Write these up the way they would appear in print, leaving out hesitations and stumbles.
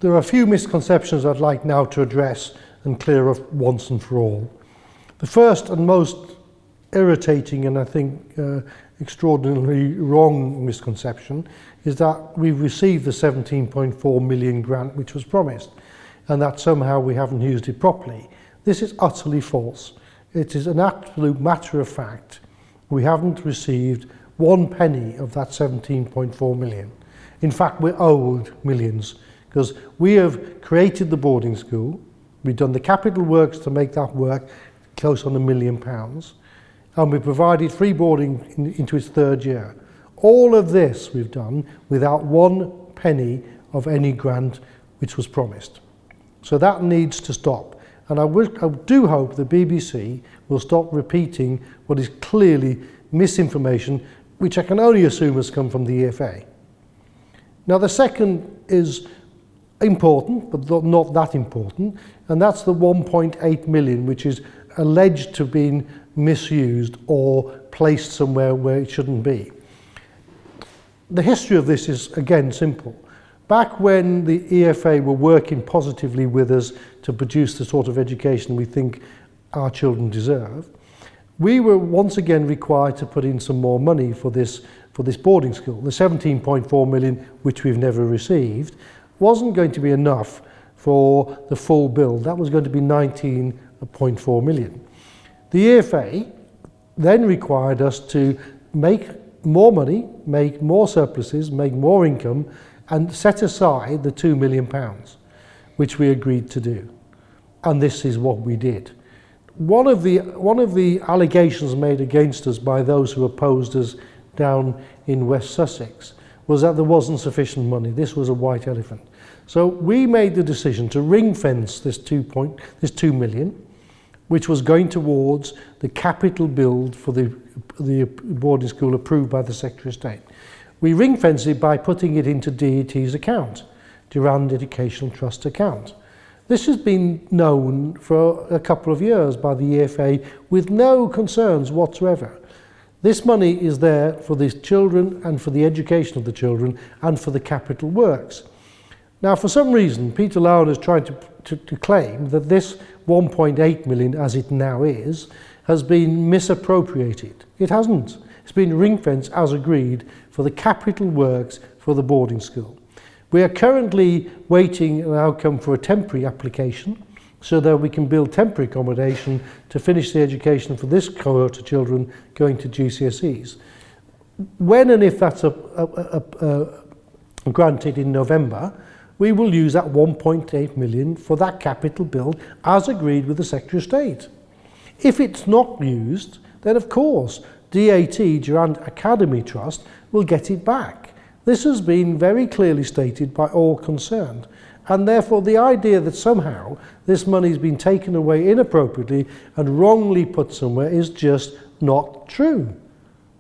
There are a few misconceptions I'd like now to address and clear up once and for all. The first and most irritating and I think extraordinarily wrong misconception is that we've received the 17.4 million grant which was promised and that somehow we haven't used it properly. This is utterly false. It is an absolute matter of fact. We haven't received 1 penny of that 17.4 million. In fact, we're owed millions because we have created the boarding school. We've done the capital works to make that work close on £1 million. And we provided free boarding into its 3rd year. All of this we've done without 1 penny of any grant which was promised. So that needs to stop. And I do hope the BBC will stop repeating what is clearly misinformation, which I can only assume has come from the EFA. Now the second is important, but not that important, and that's the 1.8 million, which is alleged to have been misused or placed somewhere where it shouldn't be. The history of this is, again, simple. Back when the EFA were working positively with us to produce the sort of education we think our children deserve, we were once again required to put in some more money for this boarding school. The 17.4 million, which we've never received, wasn't going to be enough for the full bill. That was going to be 19.4 million. The EFA then required us to make more money, make more surpluses, make more income, and set aside the £2 million, which we agreed to do. And this is what we did. One of the allegations made against us by those who opposed us down in West Sussex was that there wasn't sufficient money. This was a white elephant. So we made the decision to ring fence this 2 million, which was going towards the capital build for the boarding school approved by the Secretary of State. We ring fenced it by putting it into DET's account, Durand Educational Trust account. This has been known for a couple of years by the EFA with no concerns whatsoever. This money is there for the children and for the education of the children and for the capital works. Now, for some reason, Peter Lowen is trying to claim that this 1.8 million, as it now is, has been misappropriated. It hasn't. It's been ring-fenced as agreed for the capital works for the boarding school. We are currently waiting an outcome for a temporary application so that we can build temporary accommodation to finish the education for this cohort of children going to GCSEs. When and if that's granted in November, we will use that 1.8 million for that capital build as agreed with the Secretary of State. If it's not used, then of course DAT, Durand Academy Trust, will get it back. This has been very clearly stated by all concerned, and therefore the idea that somehow this money has been taken away inappropriately and wrongly put somewhere is just not true.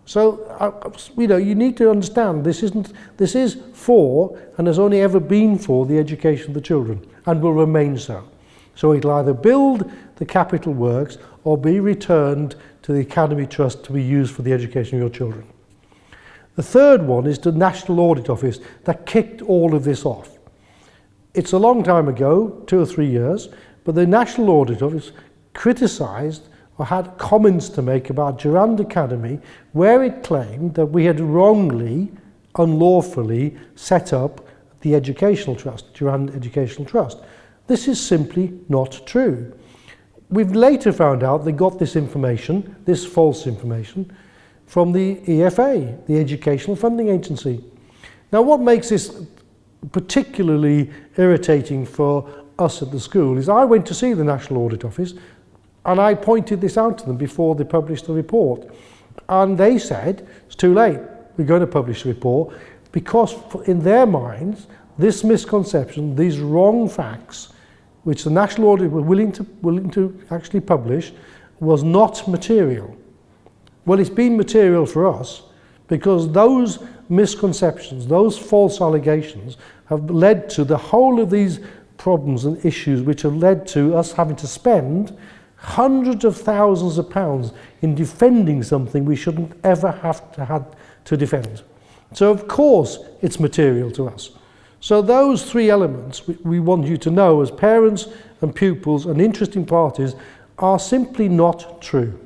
So, you need to understand this is for and has only ever been for the education of the children and will remain so. So it'll either build the capital works or be returned to the Academy Trust to be used for the education of your children. The third one is the National Audit Office that kicked all of this off. It's a long time ago, 2 or 3 years, but the National Audit Office criticised or had comments to make about Durand Academy where it claimed that we had wrongly, unlawfully set up the Educational Trust, Durand Educational Trust. This is simply not true. We've later found out they got this information, this false information, from the EFA, the Educational Funding Agency. Now, what makes this particularly irritating for us at the school is I went to see the National Audit Office and I pointed this out to them before they published the report. And they said, it's too late, we're going to publish the report, because in their minds, this misconception, these wrong facts, which the National Audit were willing to actually publish, was not material. Well, it's been material for us because those misconceptions, those false allegations have led to the whole of these problems and issues which have led to us having to spend hundreds of thousands of pounds in defending something we shouldn't ever have to defend. So of course it's material to us. So those three elements we want you to know as parents and pupils and interesting parties are simply not true.